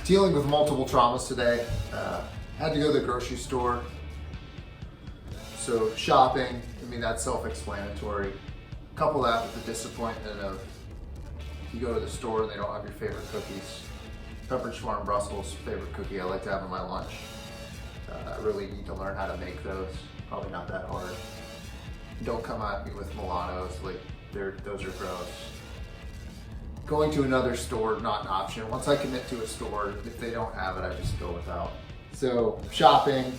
Dealing with multiple traumas today. Had to go to the grocery store. So shopping, I mean, that's self-explanatory. Couple that with the disappointment of you go to the store and they don't have your favorite cookies. Pepperidge Farm Brussels, favorite cookie I like to have in my lunch. I really need to learn how to make those. Probably not that hard. Don't come at me with milanos, like those are gross. Going to another store, not an option. Once I commit to a store, if they don't have it, I just go without. So shopping,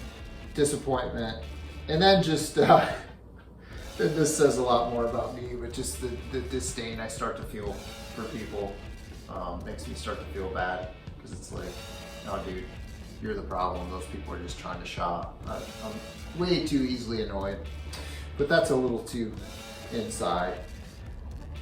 disappointment, and then just, this says a lot more about me, but just the disdain I start to feel for people makes me start to feel bad, because it's like, oh dude, you're the problem. Those people are just trying to shop. I'm way too easily annoyed, but that's a little too inside.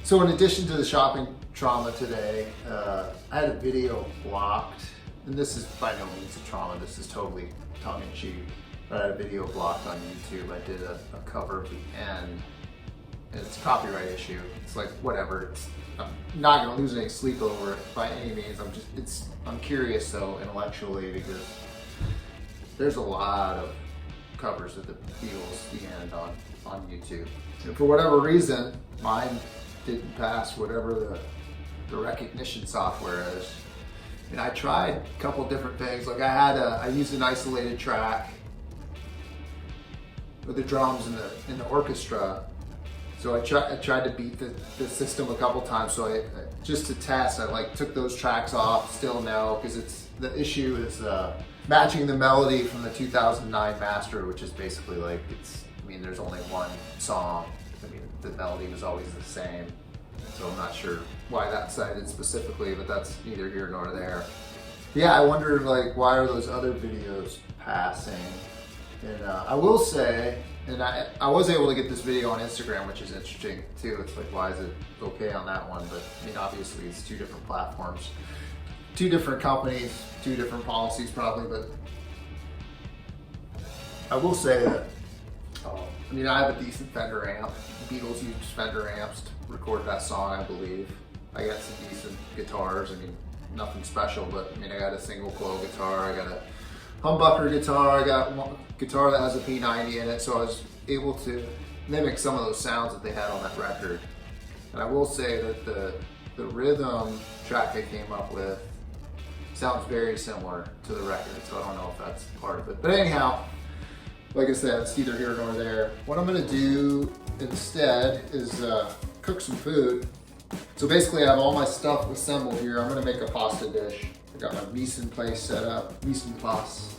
So in addition to the shopping trauma today, I had a video blocked, and this is by no means a trauma, this is totally tongue-in-cheek, but I had a video blocked on YouTube. I did a cover of the end, and it's a copyright issue. It's like, whatever, I'm not gonna lose any sleep over it by any means. I'm curious though, intellectually, because there's a lot of covers of the Beatles, the end on YouTube. And for whatever reason, mine didn't pass whatever the recognition software is. And I tried a couple different things. Like I used an isolated track with the drums in the orchestra. So I tried to beat the system a couple times. So I just to test, I like took those tracks off. Still no, because the issue is matching the melody from the 2009 master, which is basically like I mean, there's only one song. I mean, the melody was always the same. So I'm not sure why that's cited specifically, but that's neither here nor there. Yeah, I wondered like, why are those other videos passing? And I will say, and I was able to get this video on Instagram, which is interesting too. It's like, why is it okay on that one? But I mean, obviously it's two different platforms, two different companies, two different policies probably, but I will say that, I mean, I have a decent Fender amp. The Beatles used Fender amps to record that song, I believe. I got some decent guitars. I mean, nothing special, but I mean, I got a single coil guitar. I got a humbucker guitar. I got one guitar that has a P90 in it, so I was able to mimic some of those sounds that they had on that record. And I will say that the rhythm track I came up with sounds very similar to the record, so I don't know if that's part of it. But anyhow, like I said, it's neither here nor there. What I'm gonna do instead is cook some food. So basically I have all my stuff assembled here. I'm gonna make a pasta dish. I got my mise en place set up. Mise en place.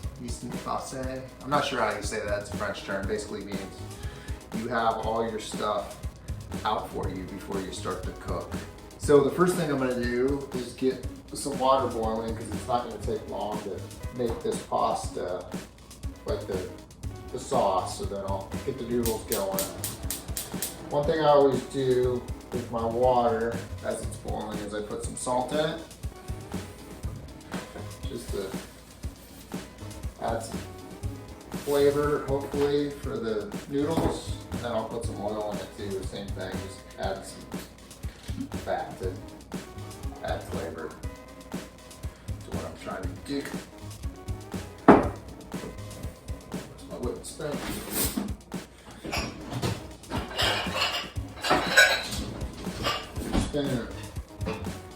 I'm not sure how you say that, it's a French term. Basically means you have all your stuff out for you before you start to cook. So the first thing I'm gonna do is get some water boiling, because it's not gonna take long to make this pasta, like the sauce, so then I'll get the noodles going. One thing I always do with my water as it's boiling is I put some salt in it, just to add some flavor, hopefully, for the noodles. And then I'll put some oil in it too, the same thing, just add some fat to add flavor to what I'm trying to do. Wooden spoon. Spoon.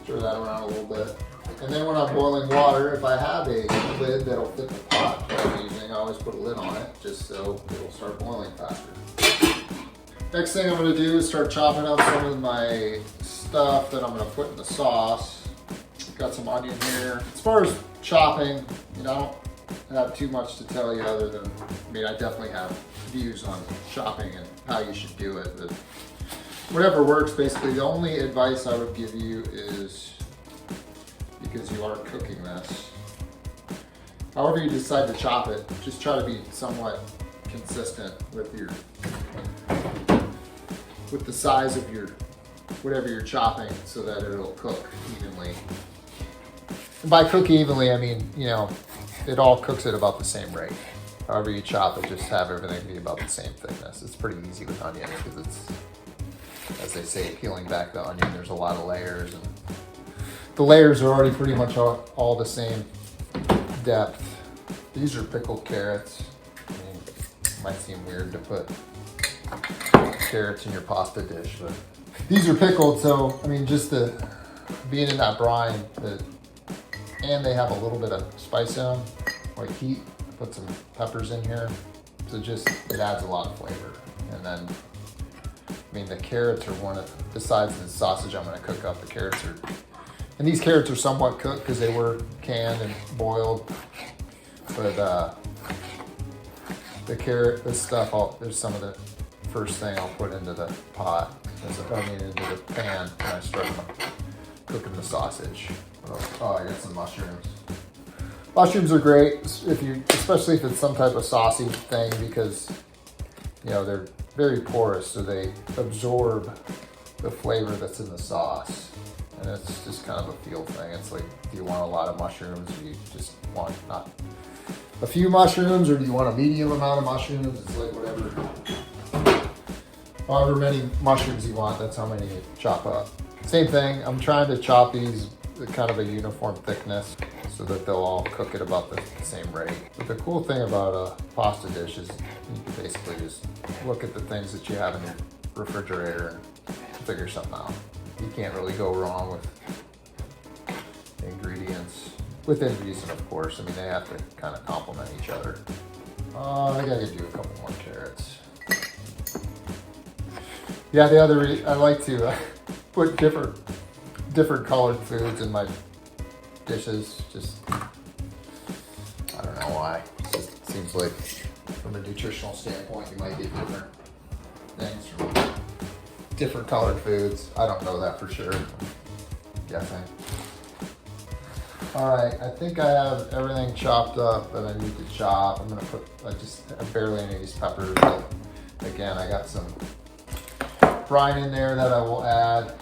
Stir that around a little bit. And then when I'm boiling water, if I have a lid that'll fit the pot that I'm using, I always put a lid on it just so it'll start boiling faster. Next thing I'm going to do is start chopping up some of my stuff that I'm going to put in the sauce. Got some onion here. As far as chopping, you know, I don't have too much to tell you other than, I mean, I definitely have views on shopping and how you should do it, but whatever works, basically. The only advice I would give you is, because you are cooking this, however you decide to chop it, just try to be somewhat consistent with the size of your, whatever you're chopping, so that it'll cook evenly. And by cook evenly, I mean, you know, it all cooks at about the same rate. However you chop it, just have everything be about the same thickness. It's pretty easy with onion, because it's, as they say, peeling back the onion, there's a lot of layers, and the layers are already pretty much all the same depth. These are pickled carrots. I mean, it might seem weird to put carrots in your pasta dish, but these are pickled, so I mean, just the being in that brine, and they have a little bit of spice in them, like heat. Put some peppers in here, so it adds a lot of flavor. And then, I mean, the carrots are one of, besides the sausage I'm going to cook up, the carrots are, and these carrots are somewhat cooked because they were canned and boiled, but this stuff, there's some of the first thing I'll put into the pot, into the pan when I start cooking the sausage. Oh, I got some mushrooms. Mushrooms are great especially if it's some type of saucy thing, because they're very porous, so they absorb the flavor that's in the sauce, and it's just kind of a feel thing. It's like, do you want a lot of mushrooms, or you just want not a few mushrooms, or do you want a medium amount of mushrooms? It's like however many mushrooms you want, that's how many you chop up. Same thing, I'm trying to chop these kind of a uniform thickness so that they'll all cook at about the same rate. But the cool thing about a pasta dish is you can basically just look at the things that you have in your refrigerator and figure something out. You can't really go wrong with ingredients. Within reason, of course. I mean, they have to kind of complement each other. I gotta do a couple more carrots. Yeah, I like to put different colored foods in my dishes. Just, I don't know why. It just seems like from a nutritional standpoint, you might get different things from different colored foods. I don't know that for sure. I'm guessing. All right, I think I have everything chopped up that I need to chop. I'm gonna I barely any of these peppers, but again, I got some brine in there that I will add.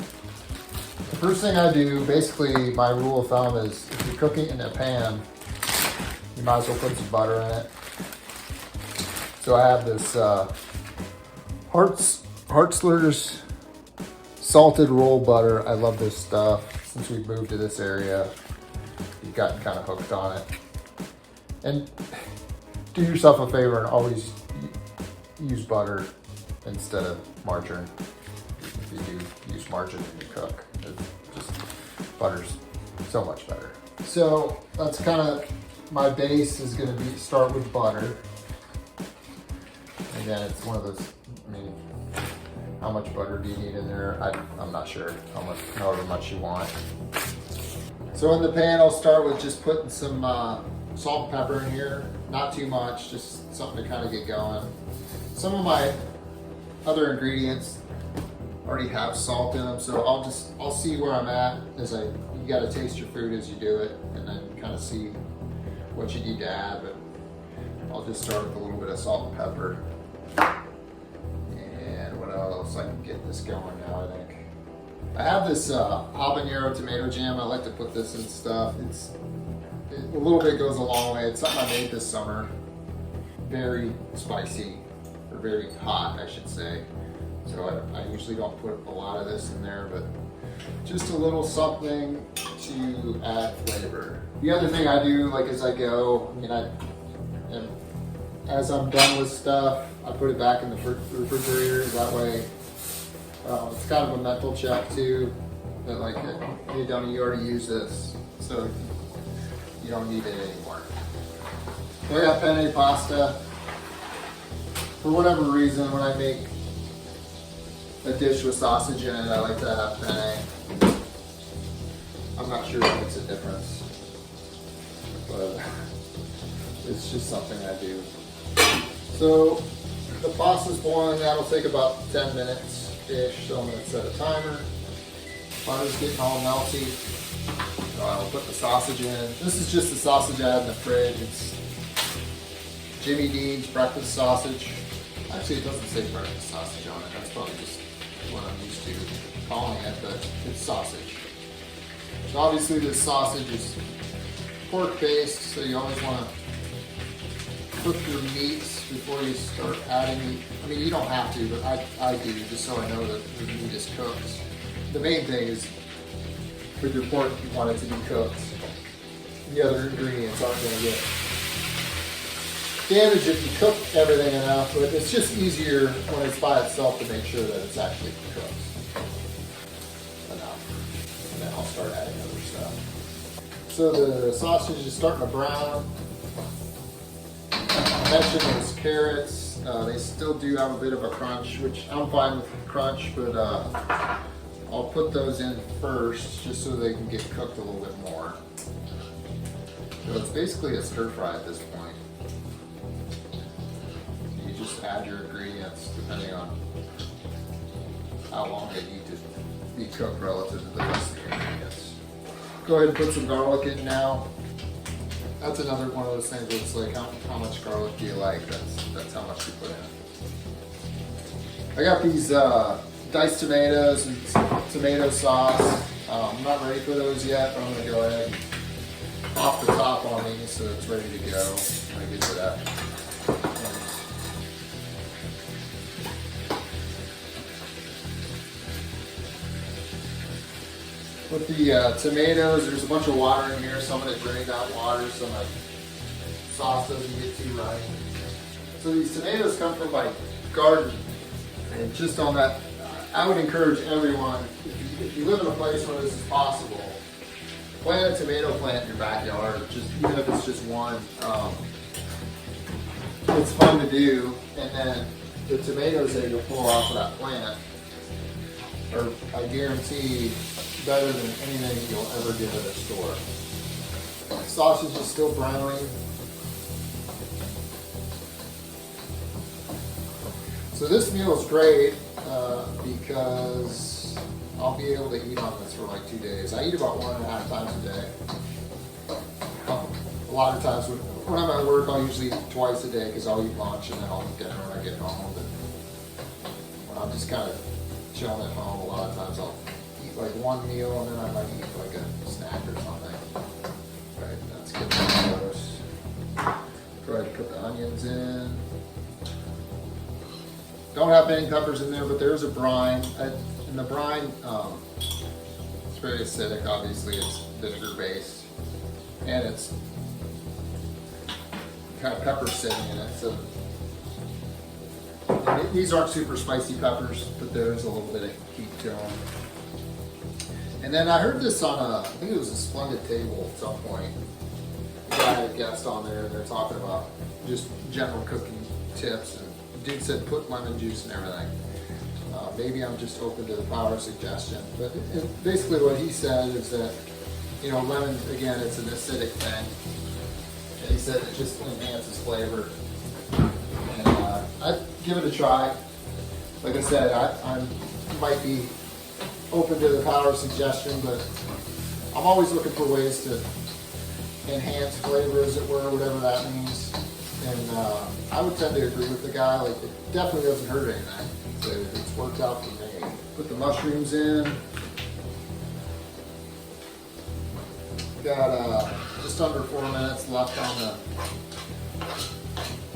The first thing I do, basically my rule of thumb is, if you're cooking in a pan, you might as well put some butter in it. So I have this Hartzler's salted roll butter. I love this stuff. Since we've moved to this area, you've gotten kind of hooked on it. And do yourself a favor and always use butter instead of margarine. If you do use margarine when you cook, butter's so much better. So that's kind of my base is going to start with butter. Again, it's one of those, I mean, how much butter do you need in there? I'm not sure however much you want. So in the pan, I'll start with just putting some salt and pepper in here. Not too much, just something to kind of get going. Some of my other ingredients already have salt in them, so I'll see where I'm at you gotta taste your food as you do it, and then kind of see what you need to add, but I'll just start with a little bit of salt and pepper. And what else? I can get this going now, I think. I have this habanero tomato jam. I like to put this in stuff. A little bit goes a long way. It's something I made this summer. Very spicy, or very hot, I should say. So I usually don't put a lot of this in there, but just a little something to add flavor. The other thing I do, like as I go, as I'm done with stuff, I put it back in the refrigerator. That way, it's kind of a mental check too. That like, hey dummy, you already used this, so you don't need it anymore. So I got penne pasta. For whatever reason, when I make a dish with sausage in it, I like to have penne. I'm not sure it makes a difference, but it's just something I do. So the pasta's boiling. That'll take about 10 minutes-ish, so I'm going to set a timer. Butter's getting all melty. So I'll put the sausage in. This is just the sausage I had in the fridge. It's Jimmy Dean's breakfast sausage. Actually, it doesn't say breakfast sausage on it. That's probably just what I'm used to calling it, but it's sausage. So obviously this sausage is pork-based, so you always want to cook your meats before you start adding meat. I mean, you don't have to, but I do, just so I know that the meat is cooked. The main thing is, with your pork, you want it to be cooked the other ingredients aren't going to get damaged if you cook everything enough, but it's just easier when it's by itself to make sure that it's actually cooked enough. And then I'll start adding other stuff. So the sausage is starting to brown. I mentioned those carrots. They still do have a bit of a crunch, which I'm fine with crunch, but I'll put those in first just so they can get cooked a little bit more. So it's basically a stir fry at this point. You just add your ingredients depending on how long they need to be cooked relative to the rest of the ingredients. Go ahead and put some garlic in now. That's another one of those things where it's like, how much garlic do you like? That's how much you put in. I got these diced tomatoes and some tomato sauce. I'm not ready for those yet, but I'm going to go ahead and off the top on these so it's ready to go when I get to that. With the tomatoes, there's a bunch of water in here. Some of it drained out water, some of the sauce doesn't get too right. So these tomatoes come from my garden. And just on that, I would encourage everyone, if you live in a place where this is possible, plant a tomato plant in your backyard, even if it's just one. It's fun to do, and then the tomatoes that you'll pull off of that plant are, I guarantee, better than anything you'll ever get at a store. Sausage is still browning. So this meal is great because I'll be able to eat on this for like 2 days. I eat about 1.5 times a day. A lot of times when I'm at work, I'll usually eat twice a day because I'll eat lunch and then I'll eat dinner when I get home. But when I'm just kind of chilling at home, a lot of times I'll eat like one meal and then I might eat like a snack or something. Right, let's get those. Go ahead and put the onions in. Don't have any peppers in there, but there's a brine. And the brine, it's very acidic, obviously. It's vinegar based. And it's kind of pepper sitting in it. So these aren't super spicy peppers, but there's a little bit of heat to them. And then I heard this on I think it was a Splendid Table at some point. The guy had a guest on there, and they're talking about just general cooking tips. And the dude said put lemon juice and everything. Maybe I'm just open to the power of suggestion. But basically what he said is that, you know, lemon, again, it's an acidic thing. And he said it just enhances flavor. And I'd give it a try. Like I said, I might be open to the power of suggestion, but I'm always looking for ways to enhance flavor, as it were, whatever that means. And I would tend to agree with the guy. Like, it definitely doesn't hurt anything. So it's worked out for me. Put the mushrooms in. Got just under 4 minutes left on the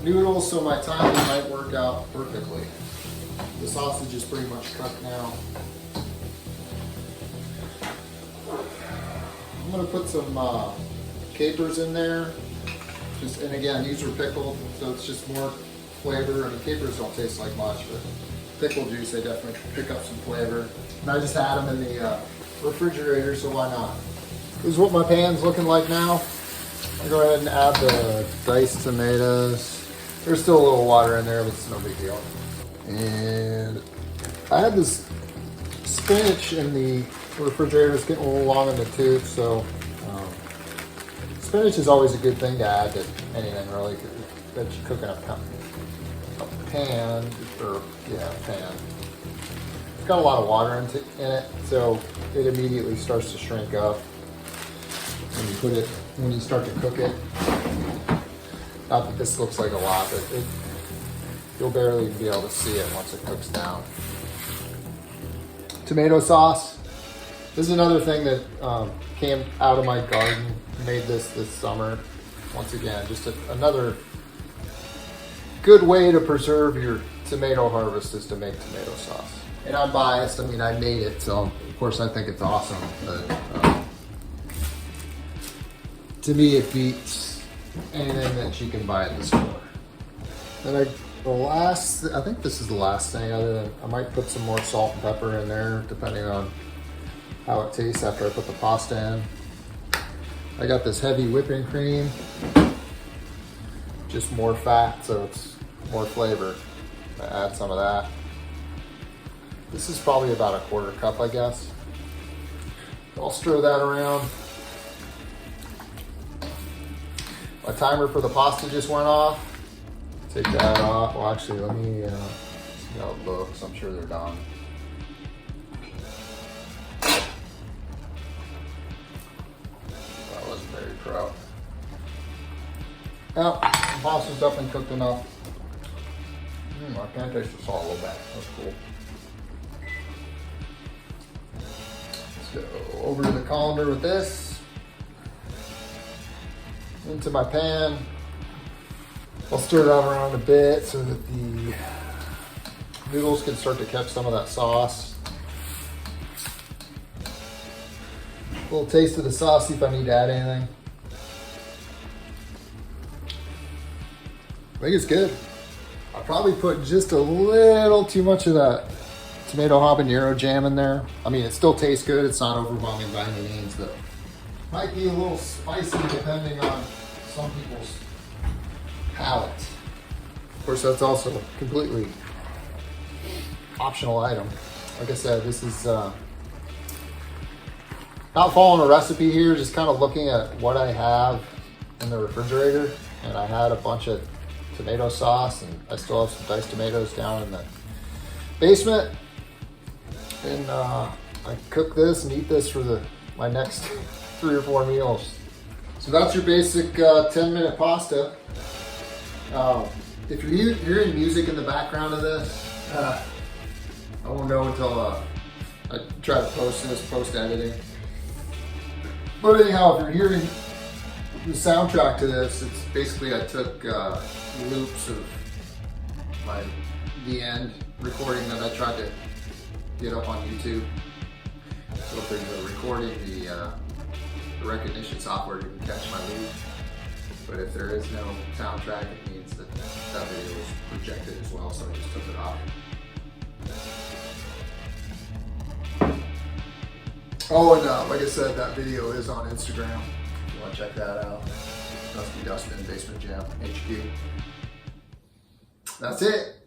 noodles, so my timing might work out perfectly. The sausage is pretty much cooked now. I'm gonna put some capers in there. And again, these are pickled, so it's just more flavor. I mean, capers don't taste like much, but pickle juice, they definitely pick up some flavor. And I just had them in the refrigerator, so why not? This is what my pan's looking like now. I'll go ahead and add the diced tomatoes. There's still a little water in there, but it's no big deal. And I had this spinach in the refrigerator. It's getting a little long in the tooth, so spinach is always a good thing to add to anything really that you cook in a pan. It's got a lot of water in it, so it immediately starts to shrink up when you start to cook it. Not that this looks like a lot, but you'll barely be able to see it once it cooks down. Tomato sauce. This is another thing that came out of my garden. Made this summer. Once again, just another good way to preserve your tomato harvest is to make tomato sauce. And I'm biased. I mean, I made it, so of course I think it's awesome. But to me, it beats anything that you can buy at the store. And I think this is the last thing, other than I might put some more salt and pepper in there, depending on how it tastes after I put the pasta in. I got this heavy whipping cream, just more fat, so it's more flavor. I add some of that. This is probably about a 1/4 cup, I guess. I'll stir that around. My timer for the pasta just went off. Take that off. Well, actually, let me see how it looks. I'm sure they're done. That wasn't very pro. Well, the pasta's up and cooked enough. I can taste the salt a little bit. That's cool. Let's go over to the colander with this. Into my pan. I'll stir that around a bit so that the noodles can start to catch some of that sauce. A little taste of the sauce, see if I need to add anything. I think it's good. I probably put just a little too much of that tomato habanero jam in there. I mean, it still tastes good. It's not overwhelming by any means, though. Might be a little spicy depending on some people's palate. Of course, that's also a completely optional item. Like I said, this is not following a recipe here, just kind of looking at what I have in the refrigerator. And I had a bunch of tomato sauce, and I still have some diced tomatoes down in the basement. And I cook this and eat this for my next 3 or 4 meals. So that's your basic 10-minute pasta. If you're hearing music in the background of this, I won't know until I try to post editing. But anyhow, if you're hearing the soundtrack to this, it's basically I took loops of the end recording that I tried to get up on YouTube. So if there's a recording, the recognition software didn't catch my loop. But if there is no soundtrack, it means that that video was rejected as well, so I just took it off. Oh, and like I said, that video is on Instagram. If you want to check that out. Dusty Dustin Basement Jam HQ. That's it.